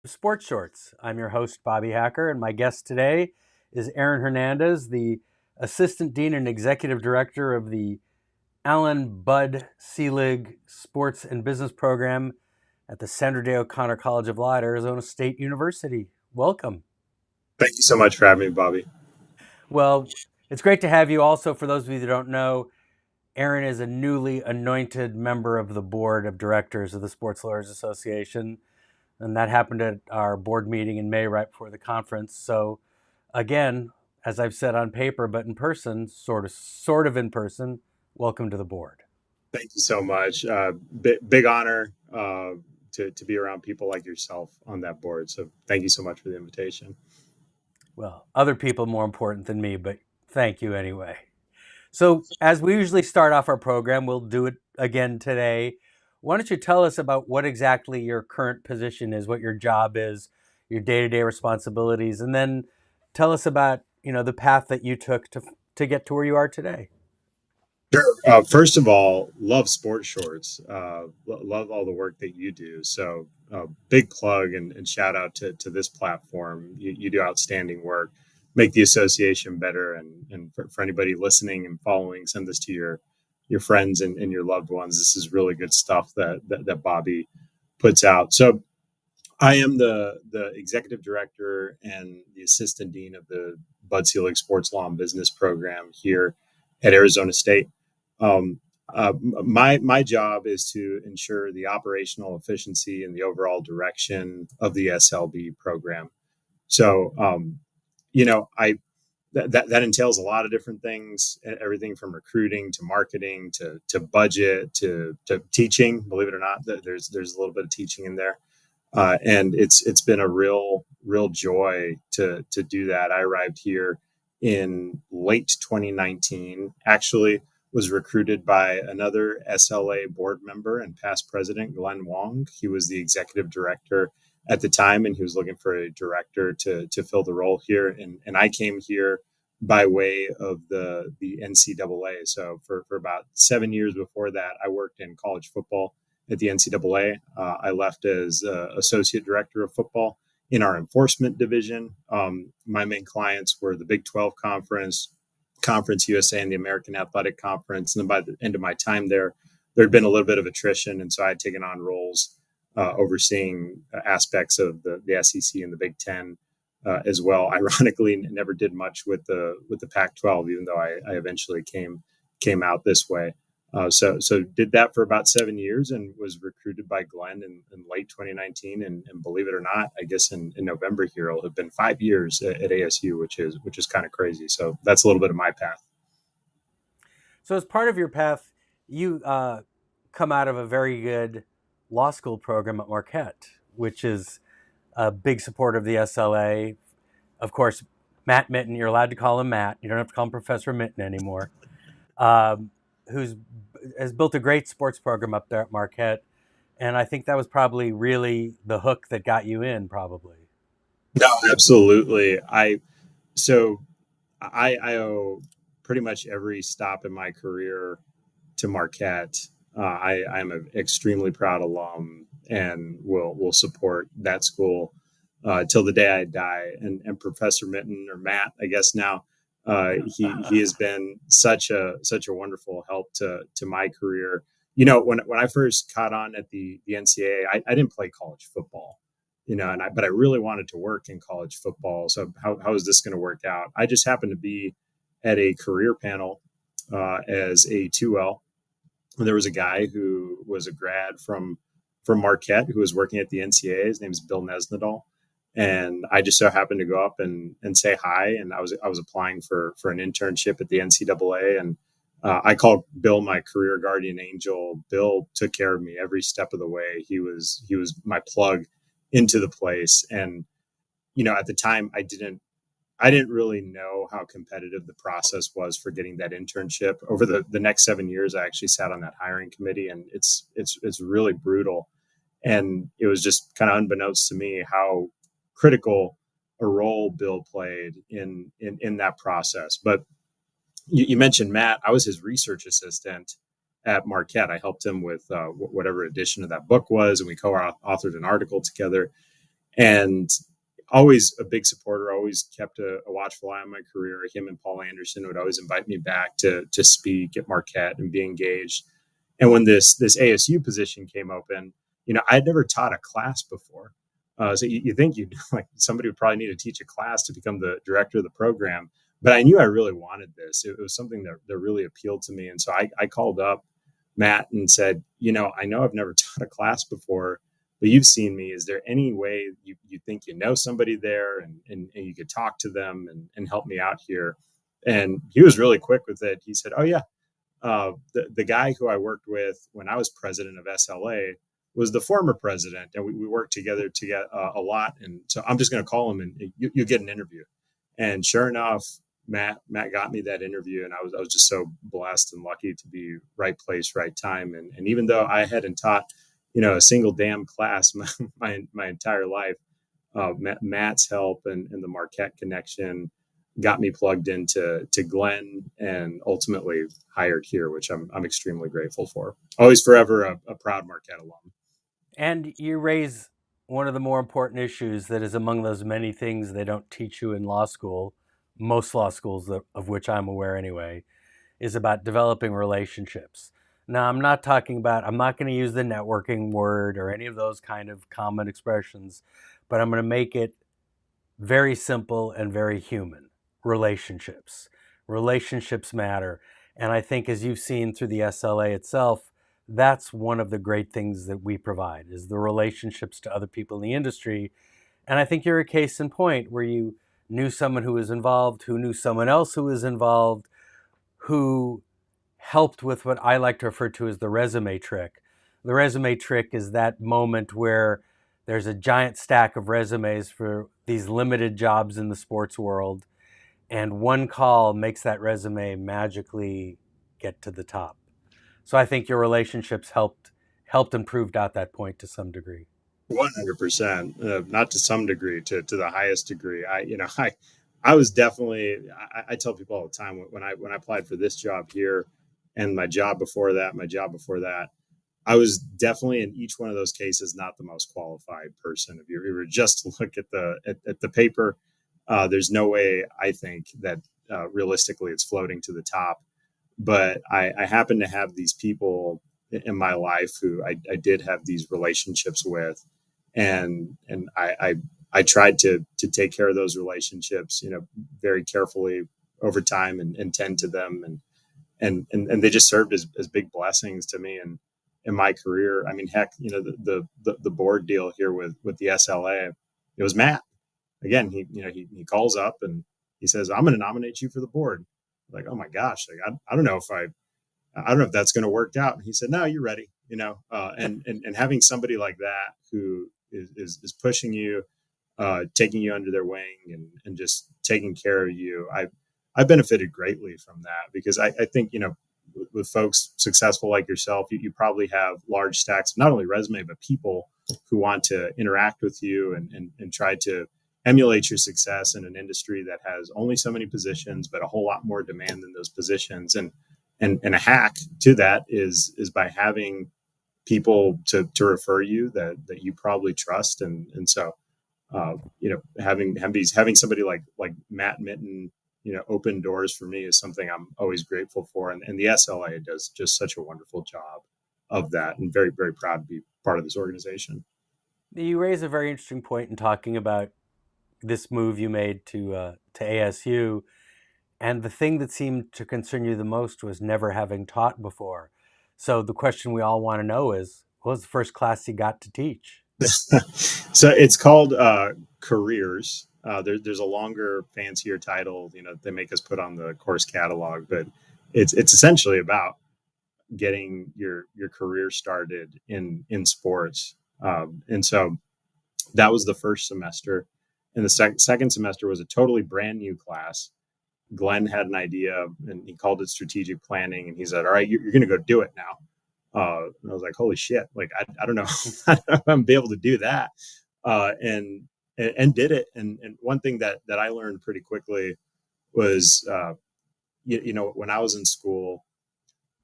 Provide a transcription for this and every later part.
Sports Shorts. I'm your host, Bobby Hacker, and my guest today is Aaron Hernandez, the Assistant Dean and Executive Director of the Allen Bud Selig Sports and Business Program at the Sandra Day O'Connor College of Law at Arizona State University. Welcome. Thank you so much for having me, Bobby. Well, it's great to have you. Also, for those of you that don't know, Aaron is a newly anointed member of the board of directors of the Sports Lawyers Association. And that happened at our board meeting in May, right before the conference. So, again, as I've said on paper, but in person, sort of in person, welcome to the board. Thank you so much. Big honor to be around people like yourself on that board. So thank you so much for the invitation. Well, other people more important than me, but thank you anyway. So, as we usually start off our program, we'll do it again today. Why don't you tell us about what exactly your current position is, what your job is, your day-to-day responsibilities, and then tell us about, the path that you took to get to where you are today. Sure. First of all, love sports shorts. Love all the work that you do. So big plug and shout out to this platform. You do outstanding work. Make the association better. And for anybody listening and following, send this to your friends and your loved ones. This is really good stuff that Bobby puts out. So I am the executive director and the assistant dean of the Bud Selig Sports Law and Business Program here at Arizona State. Um, my job is to ensure the operational efficiency and the overall direction of the SLB program. So, I that entails a lot of different things, everything from recruiting to marketing to budget to teaching. Believe it or not, there's a little bit of teaching in there. And it's been a real joy to do that. I arrived here in late 2019. Actually, was recruited by another SLA board member and past president, Glenn Wong. He was the executive director at the time, and he was looking for a director to fill the role here. And I came here by way of the NCAA. So for about 7 years before that, I worked in college football at the NCAA. I left as associate director of football in our enforcement division. My main clients were the Big 12 Conference, Conference USA, and the American Athletic Conference. And then by the end of my time there had been a little bit of attrition. And so I had taken on roles overseeing aspects of the SEC and the Big Ten as well. Ironically, never did much with the Pac-12, even though I eventually came out this way. So did that for about 7 years and was recruited by Glenn in late 2019. And believe it or not, I guess in November here, it'll have been 5 years at ASU, which is kind of crazy. So that's a little bit of my path. So, as part of your path, you come out of a very good law school program at Marquette, which is a big supporter of the SLA. Of course, Matt Mitten, you're allowed to call him Matt. You don't have to call him Professor Mitten anymore. Who's has built a great sports program up there at Marquette, and I think that was probably really the hook that got you in. Probably. No, absolutely. So I owe pretty much every stop in my career to Marquette. I'm an extremely proud alum and will support that school till the day I die. And Professor Mitten, or Matt, I guess now, he has been such a wonderful help to my career. When I first caught on at the NCAA, I didn't play college football, but I really wanted to work in college football. So how is this going to work out? I just happened to be at a career panel as a 2L. There was a guy who was a grad from Marquette who was working at the NCAA. His name is Bill Nesnadal. And I just so happened to go up and say hi. And I was applying for an internship at the NCAA. And I called Bill my career guardian angel. Bill took care of me every step of the way. He was my plug into the place. And at the time, I didn't really know how competitive the process was for getting that internship. Over the next 7 years, I actually sat on that hiring committee, and it's really brutal. And it was just kind of unbeknownst to me how critical a role Bill played in that process. But you mentioned Matt. I was his research assistant at Marquette. I helped him with whatever edition of that book was, and we co-authored an article together. And always a big supporter, always kept a watchful eye on my career. Him and Paul Anderson would always invite me back to speak at Marquette and be engaged. And when this ASU position came open, I'd never taught a class before. So you think you'd like somebody would probably need to teach a class to become the director of the program. But I knew I really wanted this. It was something that really appealed to me. And so I called up Matt and said, I know I've never taught a class before, but you've seen me. Is there any way you think somebody there and you could talk to them and help me out here? And he was really quick with it. He said, oh, yeah, the guy who I worked with when I was president of SLA was the former president, and we worked together to get a lot. And so I'm just going to call him, and you get an interview. And sure enough, Matt got me that interview, and I was just so blessed and lucky to be right place, right time. And even though I hadn't taught, a single damn class my entire life, Matt's help and the Marquette connection got me plugged into Glenn and ultimately hired here, which I'm extremely grateful for. Always forever a proud Marquette alum. And you raise one of the more important issues that is among those many things they don't teach you in law school, most law schools of which I'm aware anyway, is about developing relationships. Now, I'm not going to use the networking word or any of those kind of common expressions, but I'm going to make it very simple and very human. Relationships. Relationships matter. And I think, as you've seen through the SLA itself, that's one of the great things that we provide is the relationships to other people in the industry. And I think you're a case in point where you knew someone who was involved, who knew someone else who was involved, who helped with what I like to refer to as the resume trick. The resume trick is that moment where there's a giant stack of resumes for these limited jobs in the sports world, and one call makes that resume magically get to the top. So I think your relationships helped and proved out that point to some degree. 100%, not to some degree, to the highest degree. I was definitely. I tell people all the time when I applied for this job here, and my job before that, I was definitely in each one of those cases not the most qualified person. If you were just to look at the paper, there's no way I think that realistically it's floating to the top. But I happen to have these people in my life who I did have these relationships with, and I tried to take care of those relationships, very carefully over time and tend to them, and they just served as big blessings to me and in my career. I mean, heck, the board deal here with the SLA, it was Matt. Again, he calls up and he says, I'm going to nominate you for the board. Like, oh my gosh, like I don't know if I don't know if that's going to work out. And he said, no, you're ready, and having somebody like that who is pushing you, taking you under their wing and just taking care of you. I benefited greatly from that because I think, with folks successful like yourself, you probably have large stacks of not only resume, but people who want to interact with you and try to emulate your success in an industry that has only so many positions, but a whole lot more demand than those positions. And a hack to that is by having people to refer you that you probably trust. And so, having somebody like Matt Mitten, open doors for me is something I'm always grateful for. And the SLA does just such a wonderful job of that, and very, very proud to be part of this organization. You raise a very interesting point in talking about this move you made to ASU, and the thing that seemed to concern you the most was never having taught before. So the question we all want to know is, what was the first class you got to teach? So it's called careers. There's a longer, fancier title, they make us put on the course catalog, but it's essentially about getting your career started in sports. And so that was the first semester, and the second semester was a totally brand new class. Glenn had an idea, and he called it strategic planning, and he said, all right, you're going to go do it now. And I was like, holy shit, like I don't know I'm gonna be able to do that. And did it. And one thing that I learned pretty quickly was, when I was in school,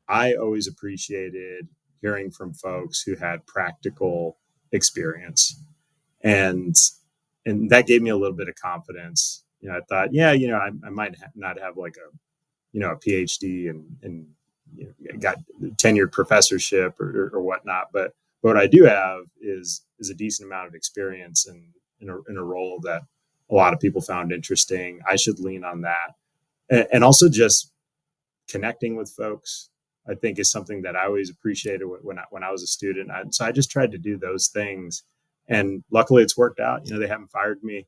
I always appreciated hearing from folks who had practical experience. and and that gave me a little bit of confidence. I thought, yeah, I might not have like a PhD and got tenured professorship or whatnot, but what I do have is a decent amount of experience in a role that a lot of people found interesting. I should lean on that, and also just connecting with folks. I think is something that I always appreciated when I was a student. So I just tried to do those things, and luckily it's worked out. They haven't fired me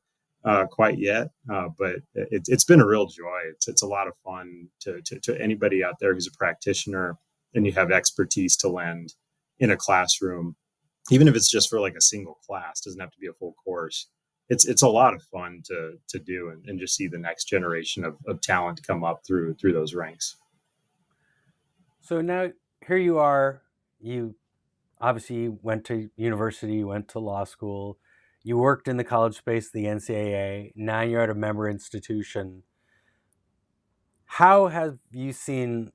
quite yet, but it's been a real joy. It's a lot of fun to anybody out there who's a practitioner and you have expertise to lend in a classroom, even if it's just for like a single class. Doesn't have to be a full course. It's a lot of fun to do and just see the next generation of talent come up through those ranks. So now here you are. You obviously went to university, you went to law school, you worked in the college space, the NCAA. Now you're at a member institution. How have you seen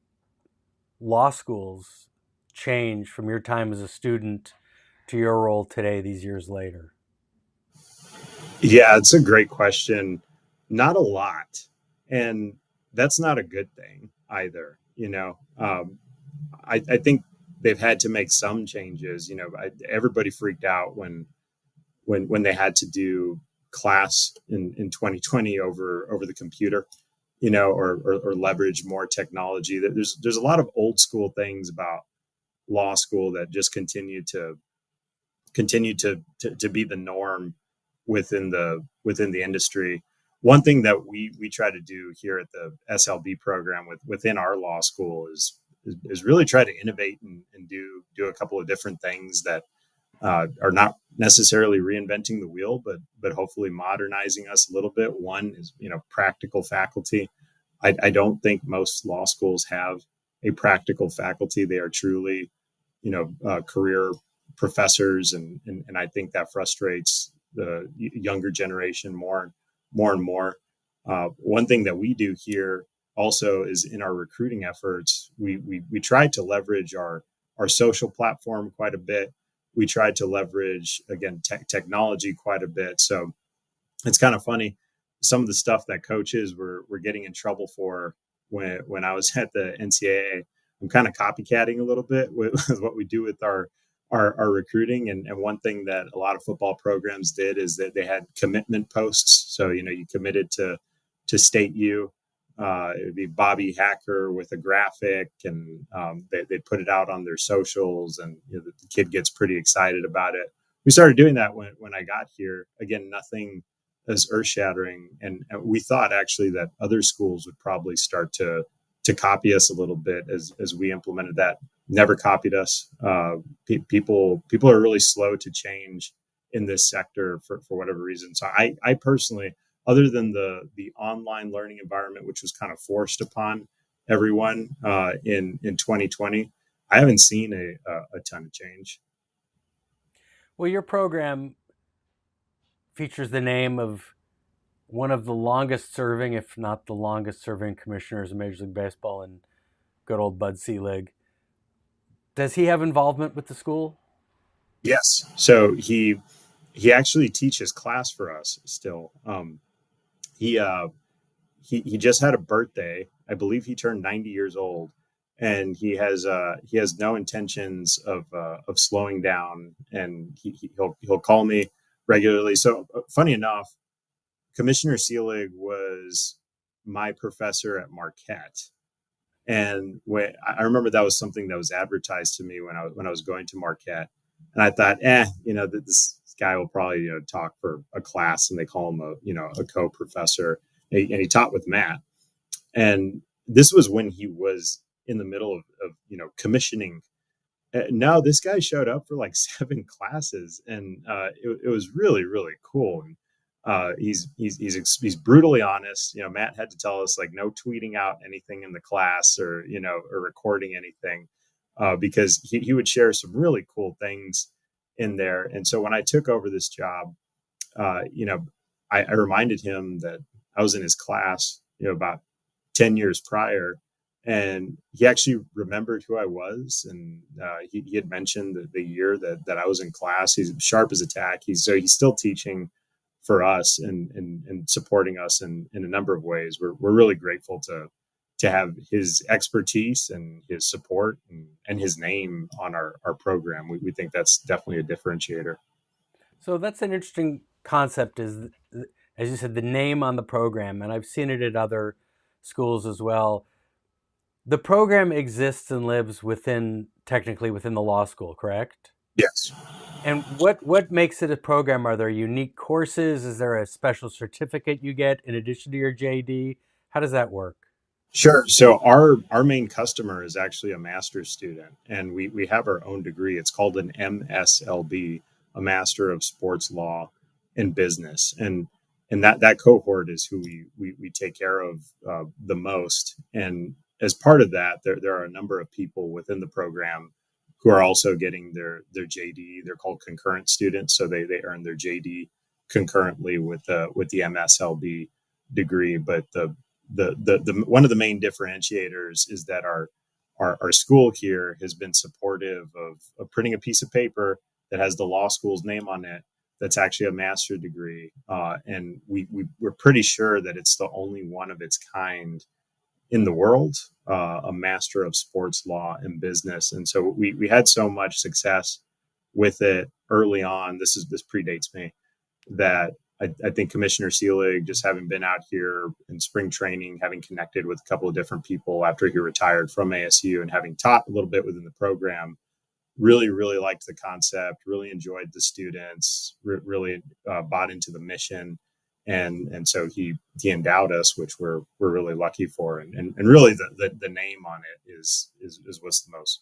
law schools change from your time as a student to your role today, these years later? Yeah, it's a great question. Not a lot. And that's not a good thing either. I think they've had to make some changes. Everybody freaked out when they had to do class in 2020 over the computer, or leverage more technology. There's a lot of old school things about law school that just continue to be the norm within the industry. One thing that we try to do here at the SLB program within our law school is really try to innovate and do a couple of different things that are not necessarily reinventing the wheel, but hopefully modernizing us a little bit. One is practical faculty. I don't think most law schools have a practical faculty. They are truly career professors, and I think that frustrates the younger generation more and more. One thing that we do here also is in our recruiting efforts, we try to leverage our social platform quite a bit. We tried to leverage again technology quite a bit. So it's kind of funny, some of the stuff that coaches were getting in trouble for when I was at the NCAA. I'm kind of copycatting a little bit with what we do with our recruiting. And one thing that a lot of football programs did is that they had commitment posts. So you committed to State U. It would be Bobby Hacker with a graphic, and they put it out on their socials, and the kid gets pretty excited about it. We started doing that when I got here. Again, nothing as earth shattering, and we thought actually that other schools would probably start to copy us a little bit as we implemented that. Never copied us. People are really slow to change in this sector for whatever reason. So I personally, other than the online learning environment, which was kind of forced upon everyone in 2020, I haven't seen a ton of change. Well, your program features the name of one of the longest serving, if not the longest serving commissioners in Major League Baseball, and good old Bud Selig. Does he have involvement with the school? Yes. So he actually teaches class for us still. He he just had a birthday. I believe he turned 90 years old, and he has no intentions of slowing down. And he'll call me regularly. So funny enough, Commissioner Seelig was my professor at Marquette, and I remember that was something that was advertised to me when I was going to Marquette, and I thought, this guy will probably talk for a class, and they call him a co-professor, and he taught with Matt, and this was when he was in the middle of commissioning. No, this guy showed up for like 7 classes, and it was really really cool. And he's brutally honest. Matt had to tell us like no tweeting out anything in the class or recording anything, because he would share some really cool things in there. And so when I took over this job, I reminded him that I was in his class, about 10 years prior, and he actually remembered who I was, and he had mentioned the year that I was in class. He's sharp as a tack. He's still teaching for us and supporting us in a number of ways. We're really grateful to have his expertise and his support and his name on our program. We think that's definitely a differentiator. So that's an interesting concept. Is, as you said, the name on the program, and I've seen it at other schools as well. The program exists and lives within, technically within the law school, correct? Yes. And what makes it a program? Are there unique courses? Is there a special certificate you get in addition to your JD? How does that work? Sure. So our main customer is actually a master's student, and we have our own degree. It's called an MSLB, a Master of Sports Law and Business, and that cohort is who we take care of the most. And as part of that, there are a number of people within the program who are also getting their JD. They're called concurrent students, so they earn their JD concurrently with the MSLB degree. But the one of the main differentiators is that our school here has been supportive of printing a piece of paper that has the law school's name on it. That's actually a master's degree, and we're pretty sure that it's the only one of its kind in the world, a master of sports law and business. And so we had so much success with it early on. This predates me, that I think Commissioner Seelig, just having been out here in spring training, having connected with a couple of different people after he retired from ASU and having taught a little bit within the program, really liked the concept, really enjoyed the students, really bought into the mission. And so he endowed us, which we're really lucky for. And really the name on it is what's the most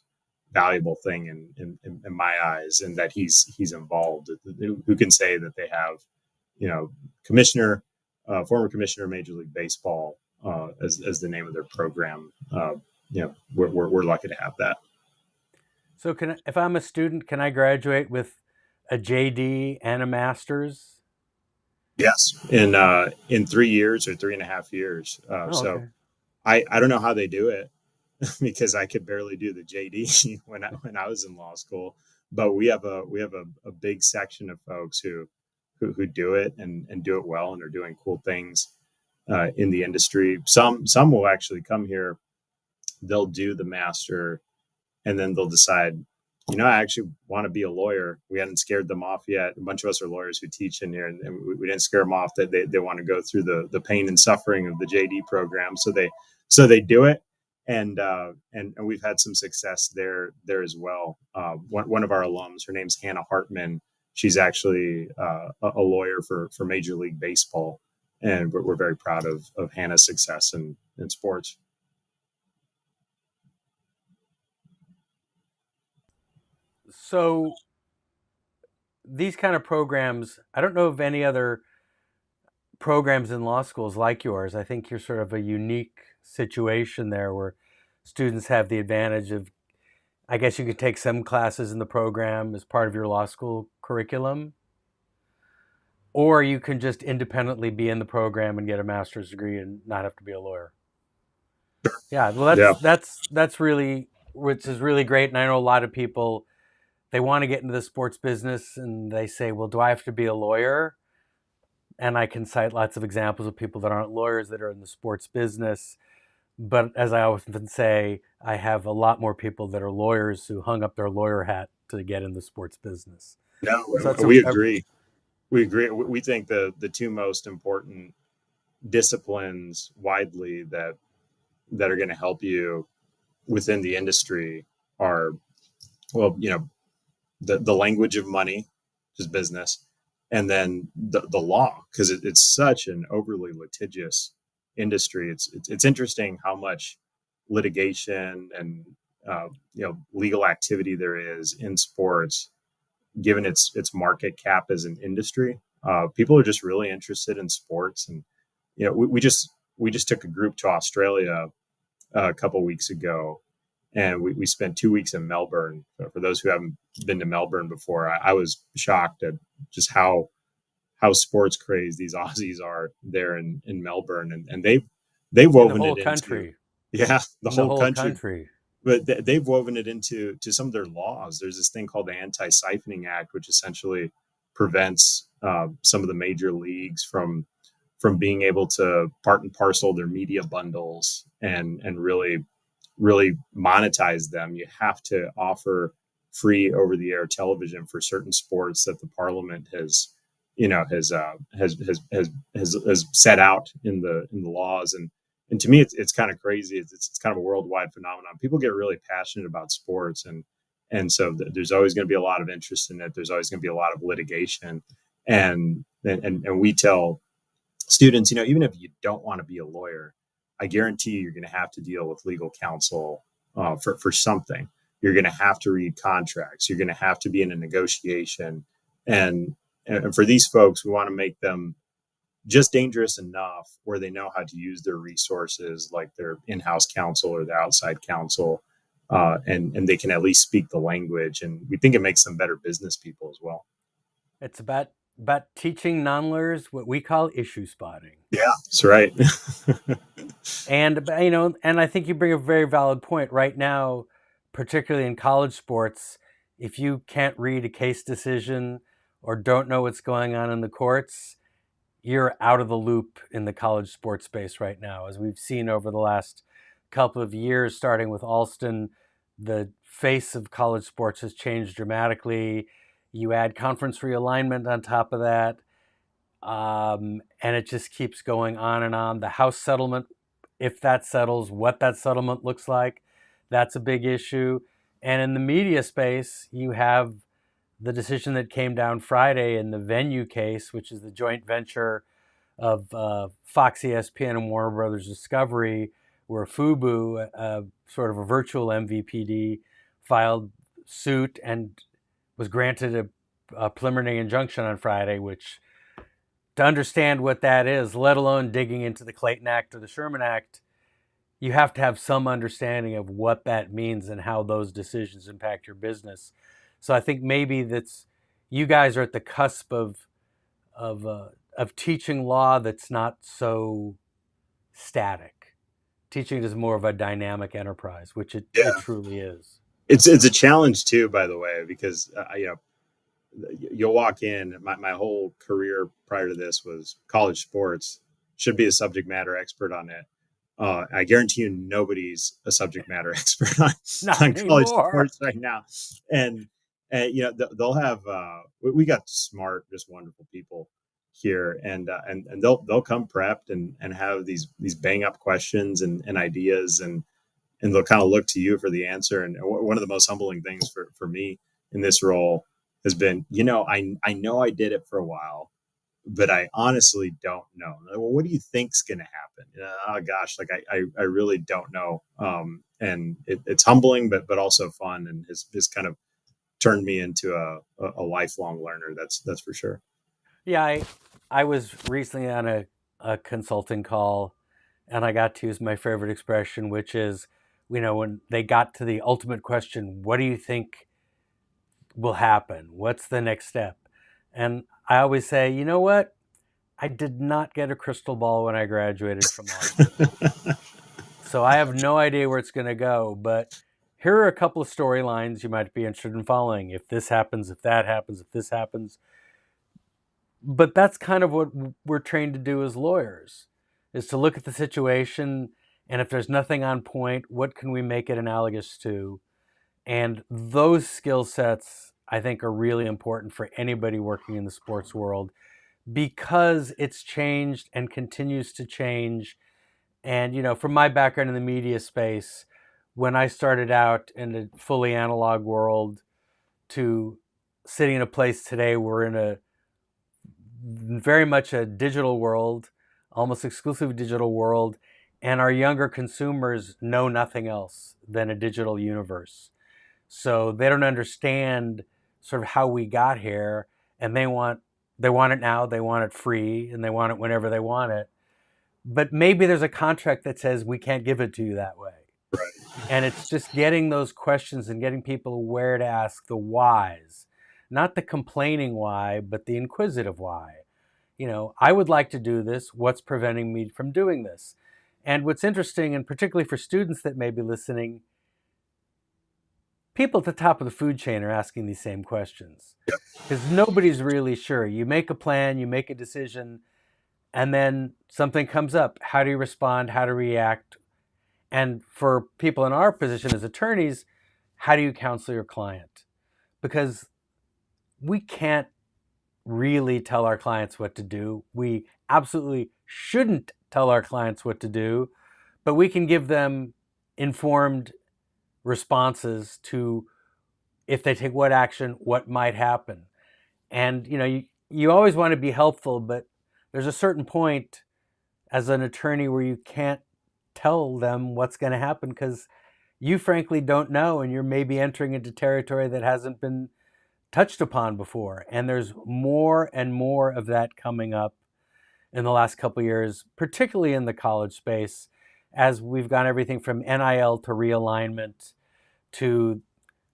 valuable thing in my eyes, and that he's involved. Who can say that they have, commissioner, former commissioner of Major League Baseball, as the name of their program? We're lucky to have that. So if I'm a student, can I graduate with a JD and a master's? Yes, in 3 years or 3.5 years. Oh, So okay. I don't know how they do it because I could barely do the JD when I was in law school. But we have a big section of folks who do it and do it well and are doing cool things in the industry. Some will actually come here. They'll do the master, and then they'll decide, I actually want to be a lawyer. We hadn't scared them off yet. A bunch of us are lawyers who teach in here, and we didn't scare them off that they want to go through the pain and suffering of the JD program. So they do it, and we've had some success there as well. One of our alums, her name's Hannah Hartman. She's actually a lawyer for Major League Baseball, and we're very proud of Hannah's success in sports. So these kind of programs, I don't know of any other programs in law schools like yours. I think you're sort of a unique situation there where students have the advantage of, I guess you could take some classes in the program as part of your law school curriculum, or you can just independently be in the program and get a master's degree and not have to be a lawyer. Yeah, well, Yeah. that's really, which is really great. And I know a lot of people, they want to get into the sports business and they say, well, do I have to be a lawyer? And I can cite lots of examples of people that aren't lawyers that are in the sports business. But as I often say, I have a lot more people that are lawyers who hung up their lawyer hat to get in the sports business. So No, that's we agree. We agree. We think the two most important disciplines widely that are going to help you within the industry are, well, the language of money, which is business, and then the law, because it's such an overly litigious industry. It's interesting how much litigation and legal activity there is in sports, given its market cap as an industry. People are just really interested in sports, and we just took a group to Australia a couple weeks ago, and we spent 2 weeks in Melbourne. So for those who haven't been to Melbourne before, I was shocked at just how sports crazed these Aussies are there in Melbourne, and they've in the woven whole it into. country. Yeah, the in the whole whole country. country. But they've woven it into some of their laws. There's this thing called the Anti-Siphoning Act, which essentially prevents some of the major leagues from being able to part and parcel their media bundles and really monetize them. You have to offer free over the air television for certain sports that the parliament has has set out in the laws. And to me it's kind of crazy. It's kind of a worldwide phenomenon. People get really passionate about sports, and so there's always going to be a lot of interest in it. There's always going to be a lot of litigation, and we tell students, even if you don't want to be a lawyer, I guarantee you're going to have to deal with legal counsel for something. You're going to have to read contracts. You're going to have to be in a negotiation, and and for these folks, we want to make them just dangerous enough where they know how to use their resources, like their in-house counsel or their outside counsel, and they can at least speak the language. And we think it makes them better business people as well. It's about teaching non-lawyers what we call issue spotting. Yeah, that's right. And and I think you bring a very valid point. Right now, particularly in college sports, if you can't read a case decision or don't know what's going on in the courts, you're out of the loop in the college sports space right now. As we've seen over the last couple of years, starting with Alston, the face of college sports has changed dramatically. You add conference realignment on top of that, and it just keeps going on and on. The House settlement, if that settles, what that settlement looks like, that's a big issue. And in the media space, you have the decision that came down Friday in the Venue case, which is the joint venture of Fox ESPN and Warner Brothers Discovery, where FUBU, sort of a virtual MVPD, filed suit and was granted a preliminary injunction on Friday, which, to understand what that is, let alone digging into the Clayton Act or the Sherman Act, you have to have some understanding of what that means and how those decisions impact your business. So I think maybe that's, you guys are at the cusp of teaching law that's not so static. Teaching it is more of a dynamic enterprise, which it Yeah, truly is. it's a challenge too, by the way, because you'll walk in. My whole career prior to this was college sports. Should be a subject matter expert on it. I guarantee you, nobody's a subject matter expert Not on college anymore. sports right now. And, they'll have we got smart, just wonderful people here, and they'll come prepped and have these bang up questions and ideas, and they'll kind of look to you for the answer. And one of the most humbling things for me in this role has been, I know I did it for a while, but I honestly don't know. Well, what do you think's going to happen? Oh gosh, like I really don't know. And it's humbling, but also fun, and has kind of turned me into a lifelong learner. That's for sure. Yeah, I was recently on a consulting call, and I got to use my favorite expression, which is, when they got to the ultimate question, what do you think will happen? What's the next step? And I always say, you know what? I did not get a crystal ball when I graduated from law school. So I have no idea where it's going to go, but here are a couple of storylines you might be interested in following. If this happens, if that happens, if this happens. But that's kind of what we're trained to do as lawyers, is to look at the situation, and if there's nothing on point, what can we make it analogous to? And those skill sets, I think, are really important for anybody working in the sports world, because it's changed and continues to change. And, from my background in the media space, when I started out in a fully analog world to sitting in a place today, we're in a very much a digital world, almost exclusively digital world, and our younger consumers know nothing else than a digital universe. So they don't understand sort of how we got here, and they want it now, they want it free, and they want it whenever they want it. But maybe there's a contract that says we can't give it to you that way. And it's just getting those questions and getting people aware to ask the whys, not the complaining why, but the inquisitive why. I would like to do this. What's preventing me from doing this? And what's interesting, and particularly for students that may be listening, people at the top of the food chain are asking these same questions because nobody's really sure. You make a plan, you make a decision, and then something comes up. How do you respond? How to react? And for people in our position as attorneys, how do you counsel your client? Because we can't really tell our clients what to do. We absolutely shouldn't tell our clients what to do, but we can give them informed responses to if they take what action, what might happen. And you always want to be helpful, but there's a certain point as an attorney where you can't tell them what's going to happen because you frankly don't know, and you're maybe entering into territory that hasn't been touched upon before. And there's more and more of that coming up in the last couple of years, particularly in the college space, as we've gone everything from NIL to realignment to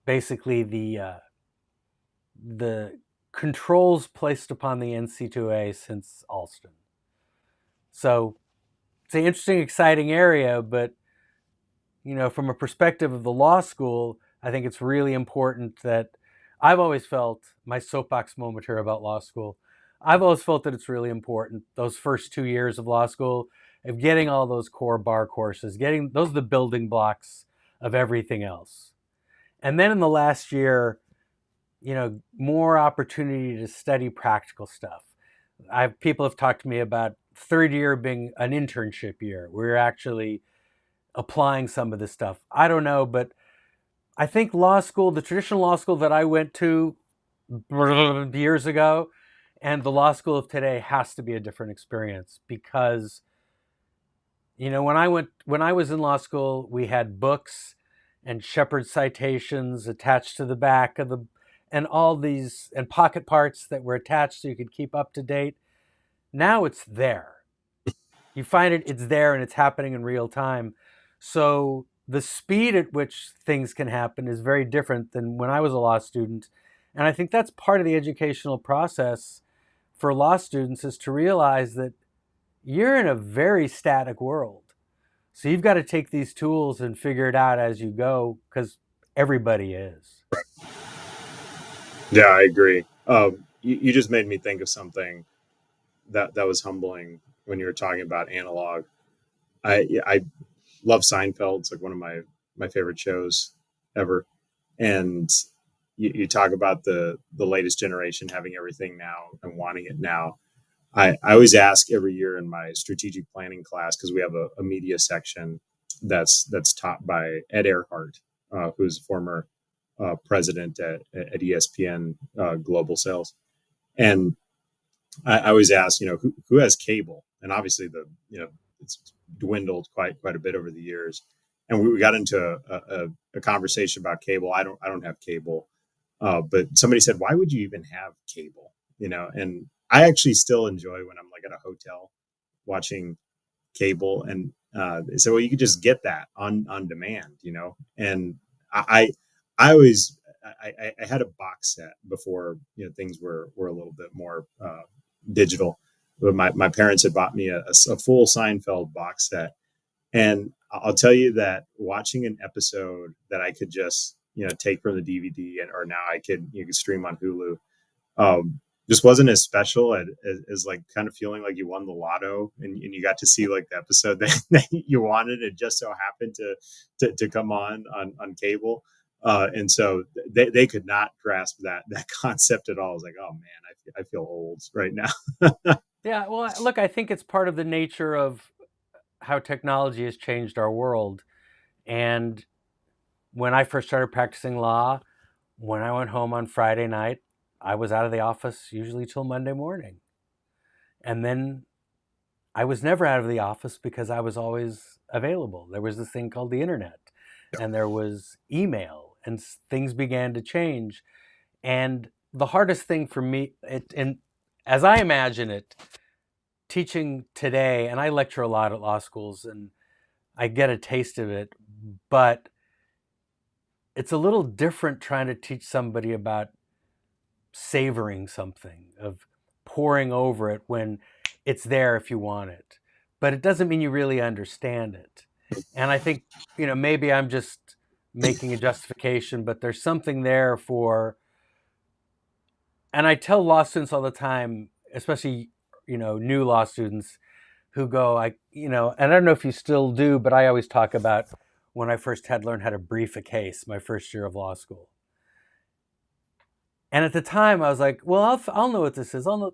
basically the controls placed upon the NC2A since Alston. So it's an interesting, exciting area, but from a perspective of the law school, I think it's really important that I've always felt my soapbox moment here about law school. I've always felt that it's really important those first 2 years of law school of getting all those core bar courses, getting those are the building blocks of everything else. And then in the last year, more opportunity to study practical stuff. People have talked to me about third year being an internship year. We're actually applying some of this stuff. I don't know, but I think law school, the traditional law school that I went to years ago, and the law school of today has to be a different experience because, when I was in law school, we had books and Shepherd citations attached to the back of and all these, and pocket parts that were attached so you could keep up to date. Now it's there. You find it's there and it's happening in real time. So the speed at which things can happen is very different than when I was a law student. And I think that's part of the educational process for law students is to realize that you're in a very static world. So you've got to take these tools and figure it out as you go because everybody is. Yeah, I agree. You just made me think of something that was humbling when you were talking about analog. I love Seinfeld. It's like one of my favorite shows ever. And you talk about the latest generation having everything now and wanting it now. I always ask every year in my strategic planning class because we have a media section that's taught by Ed Earhart, who's a former president at ESPN Global Sales, and I always ask, who has cable, and obviously it's dwindled quite a bit over the years, and we got into a conversation about cable. I don't have cable, but somebody said, why would you even have cable? And I actually still enjoy when I'm like at a hotel watching cable, and they said, well, you could just get that on demand, and I I always I had a box set before things were a little bit more digital. But my parents had bought me a full Seinfeld box set, and I'll tell you that watching an episode that I could just take from the DVD or now you could stream on Hulu, um, just wasn't as special as like kind of feeling like you won the lotto and you got to see like the episode that you wanted. It just so happened to come on cable. And so they could not grasp that concept at all. I was like, oh man, I feel old right now. Yeah, well, look, I think it's part of the nature of how technology has changed our world. And when I first started practicing law, when I went home on Friday night, I was out of the office usually till Monday morning. And then I was never out of the office because I was always available. There was this thing called the internet, and there was email, and things began to change. And the hardest thing for me, and as I imagine it, teaching today, and I lecture a lot at law schools, and I get a taste of it, but it's a little different trying to teach somebody about savoring something, of pouring over it when it's there if you want it. but it doesn't mean you really understand it. And I think, maybe I'm just making a justification, but there's something there for, and I tell law students all the time, especially, new law students who go, and I don't know if you still do, but I always talk about when I first had learned how to brief a case my first year of law school. And at the time I was like, well, I'll know what this is. I'll know.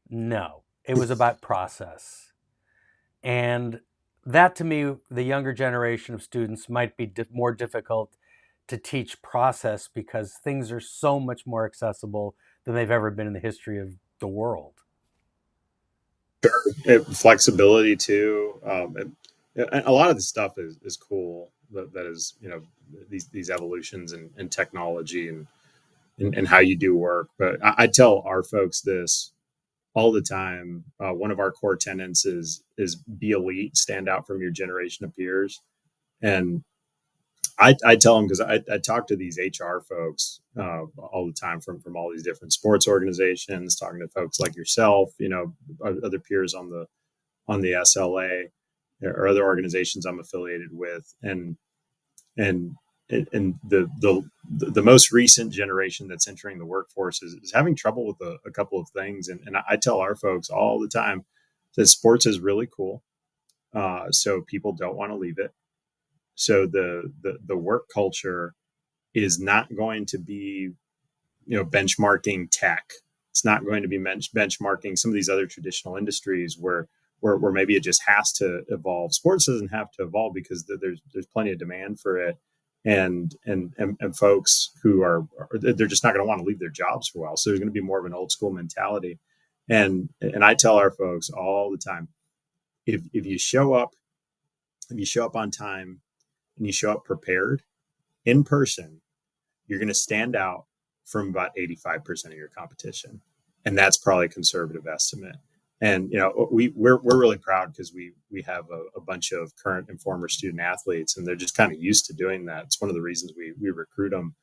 No, it was about process. And that, to me, the younger generation of students might be more difficult to teach process because things are so much more accessible than they've ever been in the history of the world. Flexibility too. And a lot of the stuff is cool. That is, these evolutions in technology and how you do work. But I tell our folks this all the time. One of our core tenets is be elite, stand out from your generation of peers. And I tell them, because I talk to these HR folks all the time from all these different sports organizations, talking to folks like yourself, other peers on the SLA or other organizations I'm affiliated with, and the most recent generation that's entering the workforce is having trouble with a couple of things, and I tell our folks all the time that sports is really cool, so people don't want to leave it. So the work culture is not going to be, benchmarking tech. It's not going to be benchmarking some of these other traditional industries where maybe it just has to evolve. Sports doesn't have to evolve because there's plenty of demand for it, and folks who they're just not going to want to leave their jobs for a while. So there's going to be more of an old school mentality, and I tell our folks all the time, if you show up on time and you show up prepared in person, you're going to stand out from about 85% of your competition. And that's probably a conservative estimate. And, we're really proud because we have a bunch of current and former student athletes, and they're just kind of used to doing that. It's one of the reasons we recruit them.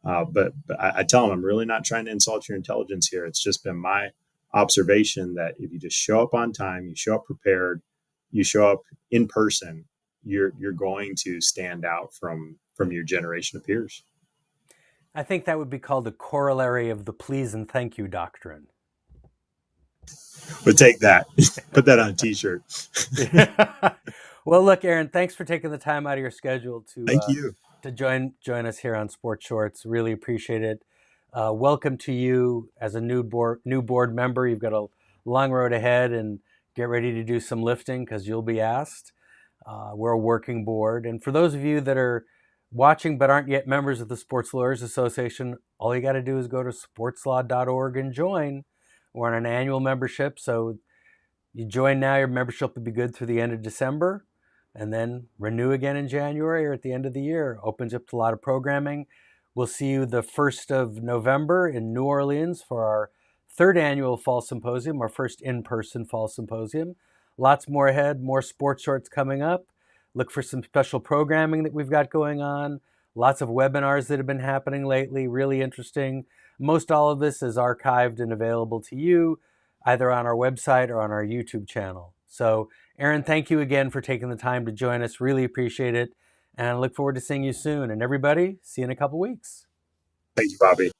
But I tell them, I'm really not trying to insult your intelligence here. It's just been my observation that if you just show up on time, you show up prepared, you show up in person, you're going to stand out from your generation of peers. I think that would be called a corollary of the please and thank you doctrine. But take that, put that on a t-shirt. Well, look, Aaron, thanks for taking the time out of your schedule Thank you. to join us here on Sports Shorts. Really appreciate it. Welcome to you as a new board member. You've got a long road ahead, and get ready to do some lifting because you'll be asked. We're a working board, and for those of you that are watching but aren't yet members of the Sports Lawyers Association, all you got to do is go to sportslaw.org and join. We're on an annual membership, so you join now, your membership will be good through the end of December, and then renew again in January or at the end of the year. Opens up to a lot of programming. We'll see you the 1st of November in New Orleans for our 3rd annual Fall Symposium, our first in-person Fall Symposium. Lots more ahead, more sports shorts coming up. Look for some special programming that we've got going on. Lots of webinars that have been happening lately, really interesting. Most all of this is archived and available to you either on our website or on our YouTube channel. So, Aaron, thank you again for taking the time to join us. Really appreciate it. And I look forward to seeing you soon. And everybody, see you in a couple weeks. Thank you, Bobby.